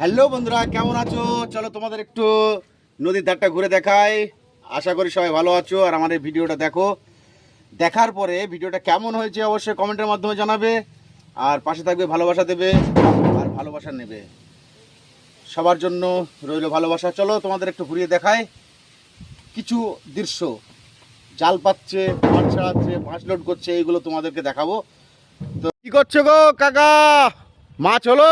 Hello বন্ধুরা, কেমন আছো? চলো তোমাদের একটু নদীর ধারটা ঘুরে দেখাই। আশা করি সবাই ভালো আছো। আর আমার এই ভিডিওটা দেখো, দেখার পরে ভিডিওটা কেমন হয়েছে অবশ্যই কমেন্টের মাধ্যমে জানাবে। আর পাশে থাকবে, ভালোবাসা দেবে আর ভালোবাসা নেবে। সবার জন্য রইল ভালোবাসা। চলো তোমাদের একটু ঘুরিয়ে দেখাই কিছু দৃশ্য। জাল পাচ্ছে, মাছ ছাড়াচ্ছে, মাছ লোড করছে, এইগুলো তোমাদেরকে দেখাবো। তো কি করছো গো কাকা? মাছ হলো?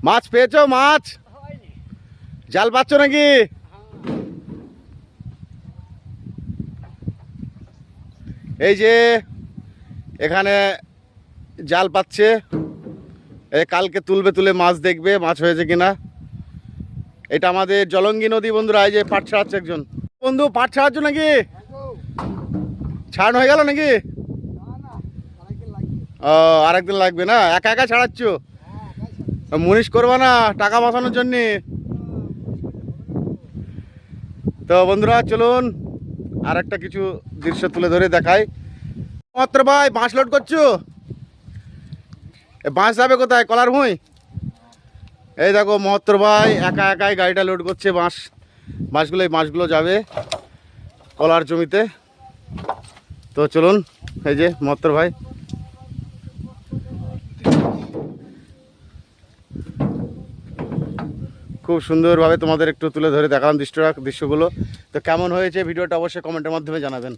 মাছ পেয়েছো? মাছ জাল পাচ্ছ নাকি? এই যে এখানে জাল পাচ্ছে, এই কালকে তুলবে, তুলে মাছ দেখবে মাছ হয়েছে কিনা। এটা আমাদের জলঙ্গি নদী বন্ধুরা। এই যে পাট ছাড়াচ্ছে একজন বন্ধু, পাট ছাড়াচ্ছ নাকি? ছাড়ানো হয়ে গেল নাকি? ও, আরেকদিন লাগবে না? একা একা ছাড়াচ্ছ? মুনিশ করবা না টাকা বাঁচানোর জন্যে? তো বন্ধুরা চলুন আর একটা কিছু দৃশ্য তুলে ধরে দেখাই। মাত্র ভাই বাঁশ লোড করছো? বাঁশ যাবে কোথায়? কলার ভুঁই? এই দেখো মহত্তর ভাই একা একাই গাড়িটা লোড করছে। মাছগুলো যাবে কলার জমিতে। তো চলুন, এই যে মহত্তর ভাই। খুব সুন্দরভাবে তোমাদের একটু তুলে ধরে দেখালাম দৃশ্যগুলো। তো কেমন হয়েছে ভিডিওটা অবশ্যই কমেন্টের মাধ্যমে জানাবেন।